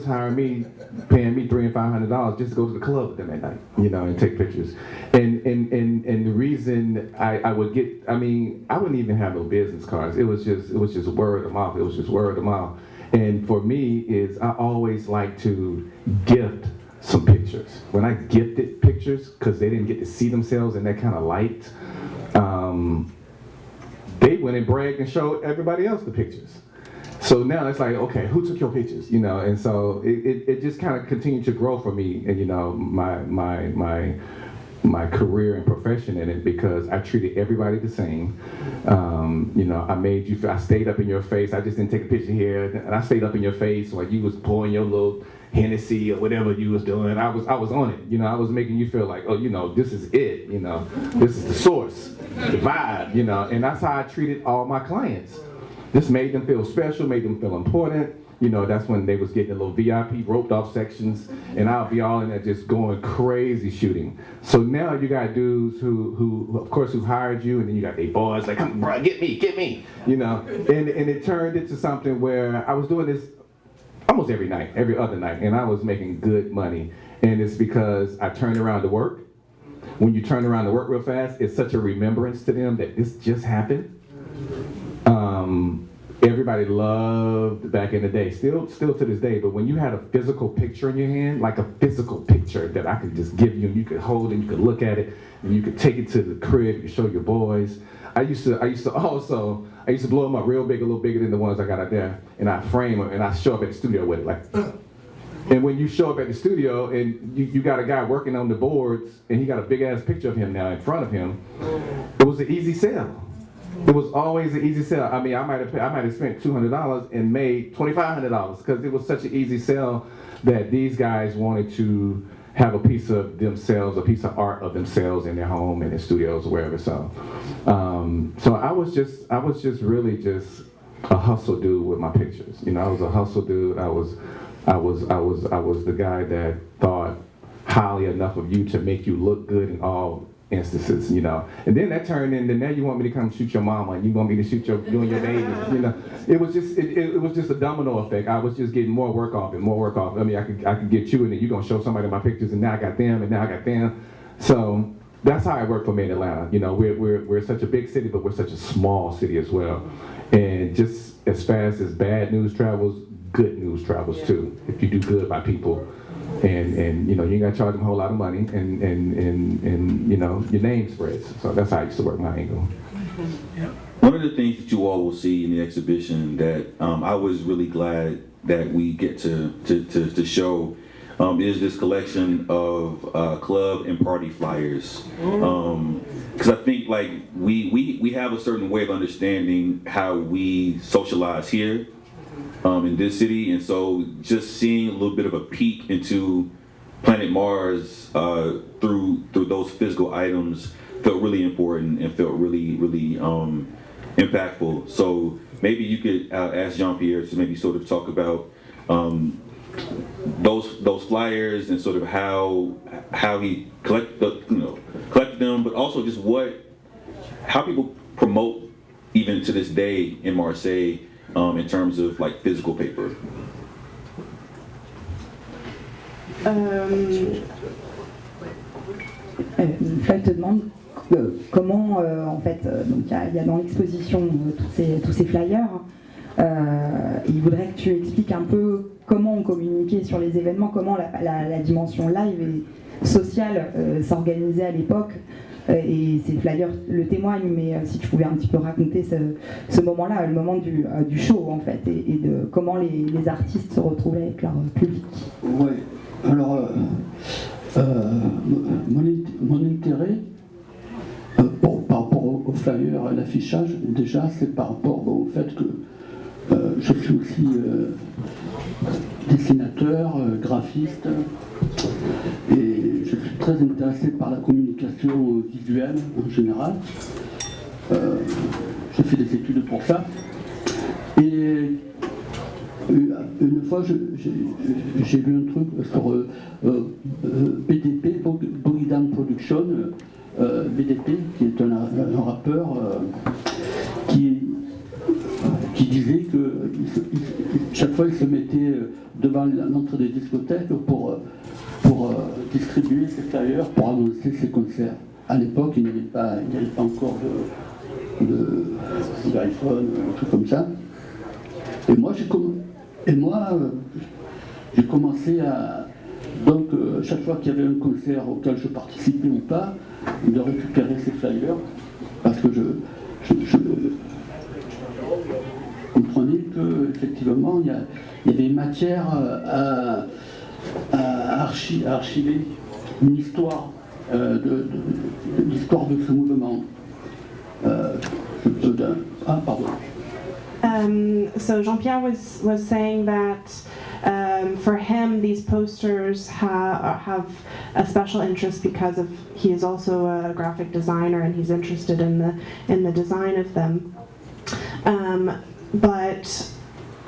hiring me, paying me $300 and $500 just to go to the club with them at night, and take pictures. And the reason I would get, I wouldn't even have no business cards. It was just word of mouth. And for me is I always like to gift some pictures. When I gifted pictures, because they didn't get to see themselves in that kind of light, they went and bragged and showed everybody else the pictures. So now it's like, okay, who took your pictures? You know, and so it just kind of continued to grow for me, and you know, my career and profession in it, because I treated everybody the same. You know, I stayed up in your face. I just didn't take a picture here, and I stayed up in your face while you was pouring your little Hennessy or whatever you was doing. I was on it. You know, I was making you feel like, oh, you know, this is it. You know, this is the source, the vibe. You know, and that's how I treated all my clients. This made them feel special, made them feel important. You know, that's when they was getting the little VIP roped off sections, and I'll be all in there just going crazy shooting. So now you got dudes who of course, who hired you, and then you got their boys like, come, bro, get me, you know. And it turned into something where I was doing this almost every night, every other night, and I was making good money. And it's because I turned around to work. When you turn around to work real fast, it's such a remembrance to them that this just happened. Everybody loved back in the day, still to this day, but when you had a physical picture in your hand, like a physical picture that I could just give you, and you could hold it, you could look at it, and you could take it to the crib, you could show your boys. I used to blow them up real big, a little bigger than the ones I got out there, and I frame them, and I show up at the studio with it, like, And when you show up at the studio, and you got a guy working on the boards, and he got a big ass picture of him now in front of him, it was an easy sell. It was always an easy sell. I mean, I might have spent $200 and made $2,500 because it was such an easy sell that these guys wanted to have a piece of themselves, a piece of art of themselves in their home, in their studios, or wherever. So I was just really just a hustle dude with my pictures. You know, I was a hustle dude. I was the guy that thought highly enough of you to make you look good in all instances, you know. And then that turned into, now you want me to come shoot your mama, and you want me to shoot you and your baby, you know. It was just a domino effect. I was just getting more work off and more work off. I mean, I could get you, and then you're gonna show somebody my pictures, and now I got them, and now I got them. So that's how it worked for me in Atlanta. You know, we're such a big city, but we're such a small city as well. And just as fast as bad news travels, good news travels too. If you do good by people. And you know, you ain't got to charge them a whole lot of money, and you know, your name spreads. So that's how I used to work my angle. One of the things that you all will see in the exhibition that I was really glad that we get to show is this collection of club and party flyers. Because I think like we have a certain way of understanding how we socialize here. In this city, and so just seeing a little bit of a peek into Planet Mars through those physical items felt really important and felt really impactful. So maybe you could ask Jean-Pierre to maybe sort of talk about those flyers and sort of how he collected them, but also just how people promote even to this day in Marseille. In terms of like physical paper. Floyd te demande comment, en fait, donc il y a dans l'exposition tous ces flyers. Il voudrait que tu expliques un peu comment on communiquait sur les événements, comment la dimension live et sociale s'organisait à l'époque. Et ces flyers le témoignent, mais si tu pouvais un petit peu raconter ce moment-là, le moment du show en fait, et de comment les artistes se retrouvaient avec leur public. Oui, alors mon intérêt par rapport au flyer, à l'affichage, déjà c'est par rapport au fait que je suis aussi dessinateur, graphiste, et je suis très intéressé par la communication visuelle en général. J'ai fait des études pour ça. Et une fois, j'ai vu un truc sur BDP, Bogdan Production, BDP, qui est un rappeur qui disait que chaque fois il se mettait devant l'entrée des discothèques pour distribuer ses flyers, pour annoncer ses concerts. À l'époque, il n'y avait pas encore d'iPhone, un truc comme ça. Et moi, j'ai commencé à... Donc, chaque fois qu'il y avait un concert auquel je participais ou pas, de récupérer ces flyers, parce que comprenez qu'effectivement, il y avait matière à archiver une histoire l'histoire de ce mouvement. Pardon. So Jean-Pierre was saying that for him these posters have a special interest because he is also a graphic designer and he's interested in the design of them. But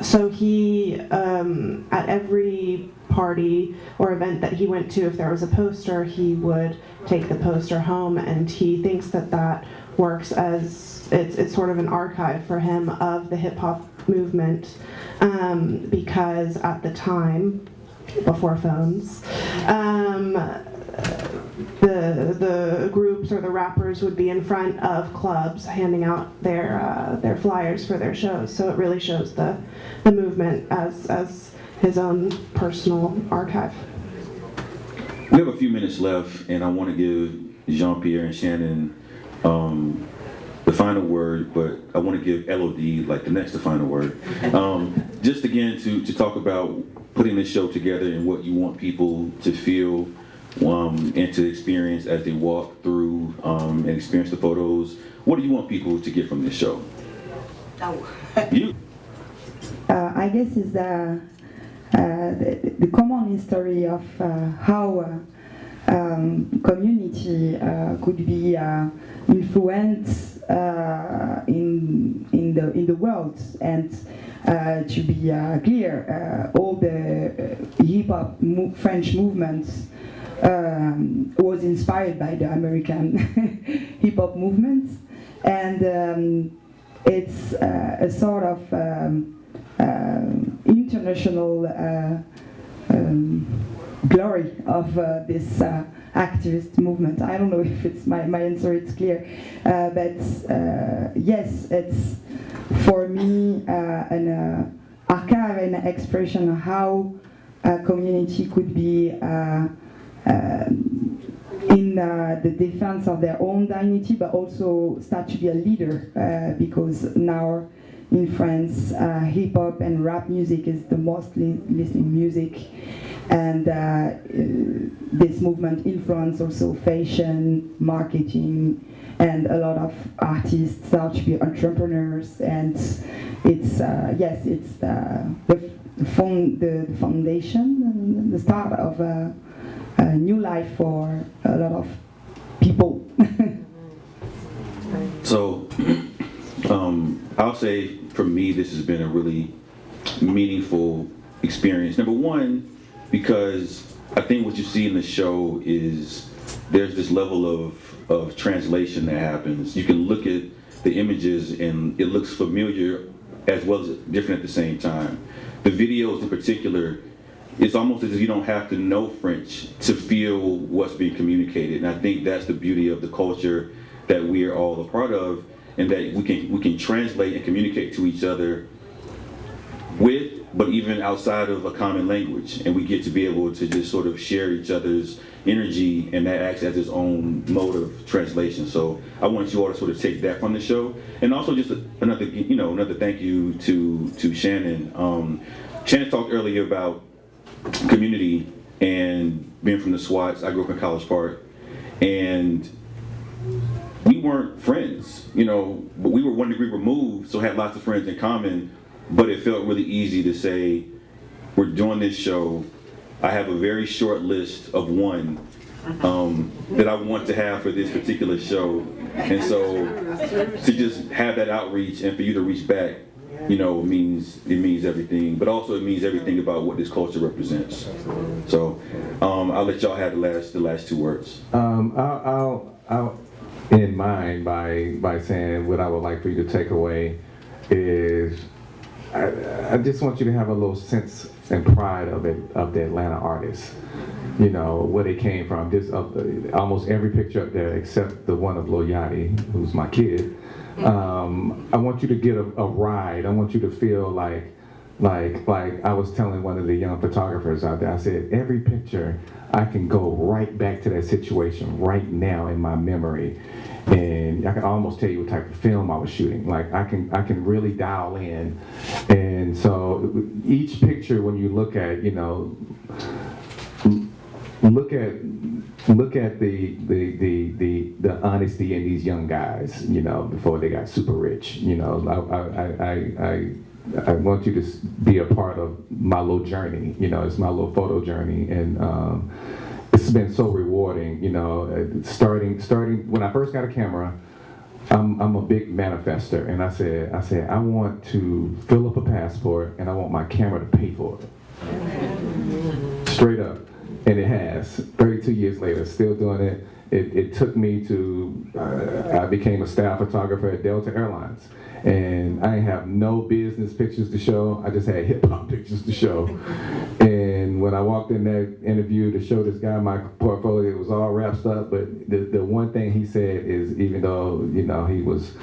so he at every party or event that he went to, if there was a poster, he would take the poster home, and he thinks that works as it's sort of an archive for him of the hip-hop movement, because at the time, before phones, the groups or the rappers would be in front of clubs handing out their flyers for their shows. So it really shows the movement as his own personal archive. We have a few minutes left, and I want to give Jean-Pierre and Shannon the final word, but I want to give Elodie the next final word. Just again to talk about putting this show together and what you want people to feel and to experience as they walk through and experience the photos. What do you want people to get from this show? You? I guess is the common history of how community could be influenced in the world, and to be clear, all the hip-hop French movements was inspired by the American hip-hop movements, and it's a sort of international glory of this activist movement. I don't know if it's my answer is clear, but yes, it's for me an archive and expression of how a community could be in the defense of their own dignity, but also start to be a leader, because now in France, hip-hop and rap music is the most listening music, and this movement influence also fashion, marketing, and a lot of artists start to be entrepreneurs, and it's yes, it's the foundation and the start of a new life for a lot of people. So I'll say for me this has been a really meaningful experience. Number one, because I think what you see in the show is there's this level of translation that happens. You can look at the images and it looks familiar as well as different at the same time. The videos in particular, it's almost as if you don't have to know French to feel what's being communicated. And I think that's the beauty of the culture that we are all a part of, and that we can translate and communicate to each other with, but even outside of a common language. And we get to be able to just sort of share each other's energy, and that acts as its own mode of translation. So I want you all to sort of take that from the show. And also just another thank you to Shannon. Shannon talked earlier about community and being from the SWATs. I grew up in College Park, and we weren't friends, but we were 1 degree removed, so had lots of friends in common, but it felt really easy to say, we're doing this show. I have a very short list of one that I want to have for this particular show, and so to just have that outreach and for you to reach back, it means everything, but also it means everything about what this culture represents. So I'll let y'all have the last two words. I'll end mine by saying what I would like for you to take away is I just want you to have a little sense and pride of the Atlanta artists. Where they came from. Almost every picture up there except the one of Lil Yachty, who's my kid. I want you to get a ride. I want you to feel like Like I was telling one of the young photographers out there, I said, every picture, I can go right back to that situation right now in my memory. And I can almost tell you what type of film I was shooting. Like I can really dial in. And so each picture, when you look at, you know, look at the honesty in these young guys, you know, before they got super rich. You know, I want you to be a part of my little journey. You know, it's my little photo journey, and it's been so rewarding. You know, starting when I first got a camera, I'm a big manifester, and I said I want to fill up a passport, and I want my camera to pay for it. Straight up. And it has. 32 years later, still doing it. It took me to, I became a staff photographer at Delta Airlines. And I didn't have no business pictures to show. I just had hip hop pictures to show. And when I walked in that interview to show this guy my portfolio, it was all wrapped up. But the one thing he said is, even though, you know, he was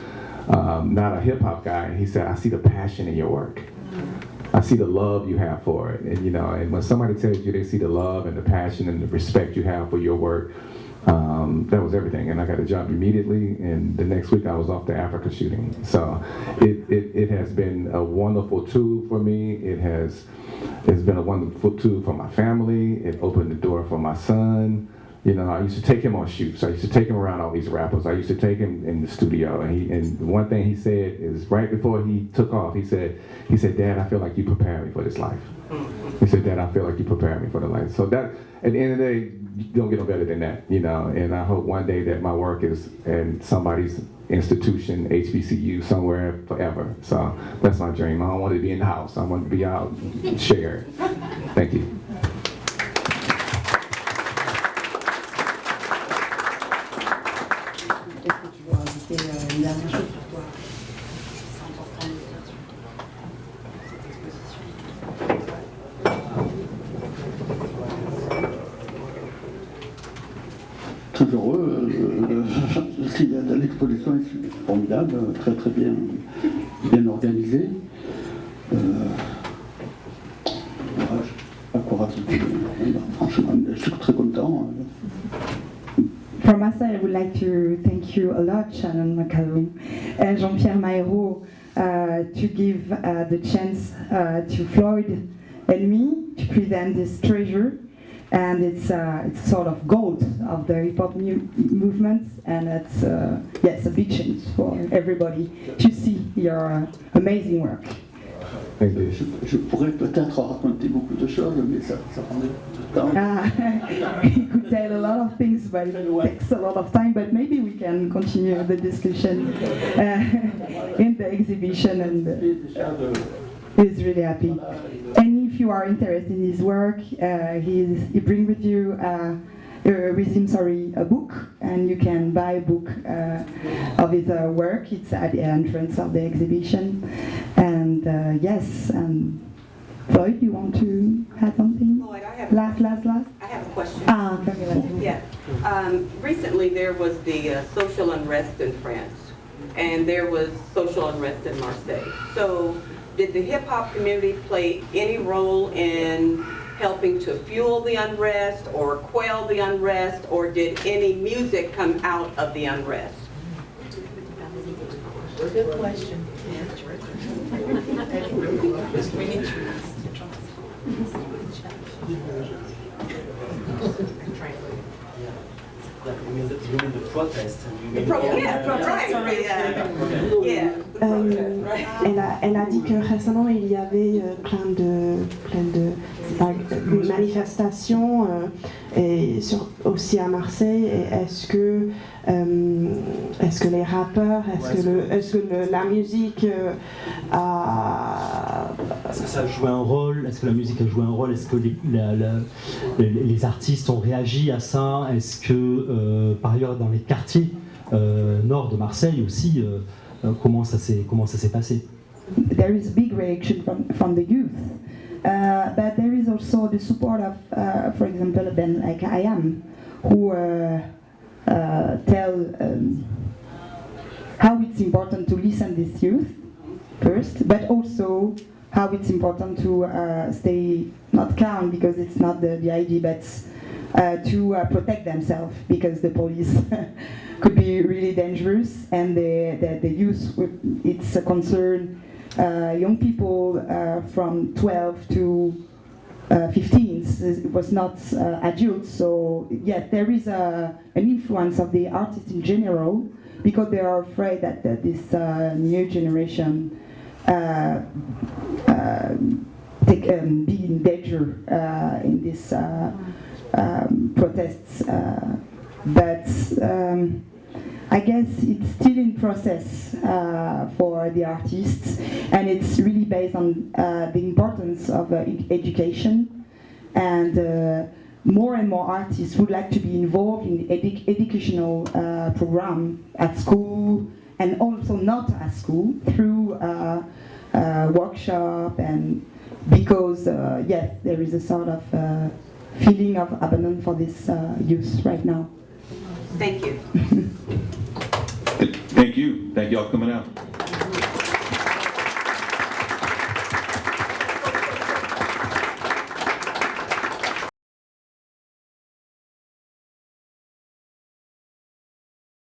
not a hip hop guy, he said, I see the passion in your work. I see the love you have for it. And, you know, and when somebody tells you they see the love and the passion and the respect you have for your work, that was everything. And I got a job immediately, and the next week I was off to Africa shooting. So it has been a wonderful tool for me. It's been a wonderful tool for my family. It opened the door for my son. You know, I used to take him on shoots. I used to take him around all these rappers. I used to take him in the studio. And one thing he said is, right before he took off, he said, Dad, I feel like you prepared me for this life. He said, Dad, I feel like you prepared me for the life. So that, at the end of the day, you don't get no better than that, you know. And I hope one day that my work is in somebody's institution, HBCU, somewhere forever. So that's my dream. I don't want to be in the house. I want to be out, shared. Thank you. Une dernière chose pour toi. Très heureux. L'exposition est formidable, très très bien organisée. Voilà, je sais pas quoi rajouter. Franchement, je suis très content. From my side, I would like to thank you a lot, Shannon McCollum and Jean-Pierre Maero, to give the chance to Floyd and me to present this treasure. And it's sort of gold of the hip hop movement, and it's a big chance for everybody to see your amazing work. Thank you. Je pourrais peut-être raconter beaucoup de choses, mais ça prendrait beaucoup de temps. He could tell a lot of things, but it takes a lot of time. But maybe we can continue the discussion in the exhibition, and he's really happy. And if you are interested in his work, he brings with you a book, and you can buy a book of his work. It's at the entrance of the exhibition. And yes, Floyd, you want to add something? Floyd, I have Last. I have a question. Camilla. Yeah. Recently there was the social unrest in France, and there was social unrest in Marseille. So did the hip-hop community play any role in helping to fuel the unrest or quell the unrest, or did any music come out of the unrest? Good question. You mean the protest? Elle a dit que récemment il y avait plein de manifestations et aussi à Marseille. Et est-ce que les rappeurs, est-ce que la musique a... Est-ce que ça a joué un rôle? Est-ce que la musique a joué un rôle? Est-ce que les artistes ont réagi à ça? Est-ce que par ailleurs dans les quartiers nord de Marseille aussi, comment ça s'est passé? There is big reaction from the youth, but there is also the support of, for example, a band like I Am, who tell how it's important to listen to this youth first, but also how it's important to stay not calm, because it's not the idea, but to protect themselves, because the police could be really dangerous, and the youth, it's a concern young people from 12 to 15. It was not adults, so yeah, there is an influence of the artists in general, because they are afraid that this new generation be in danger in these protests. But I guess it's still in process for the artists, and it's really based on the importance of education, and more and more artists would like to be involved in the educational program at school, and also not at school, through workshop, and because yes, there is a sort of feeling of abandon for this youth right now. Thank you. Thank you. Thank you all for coming out.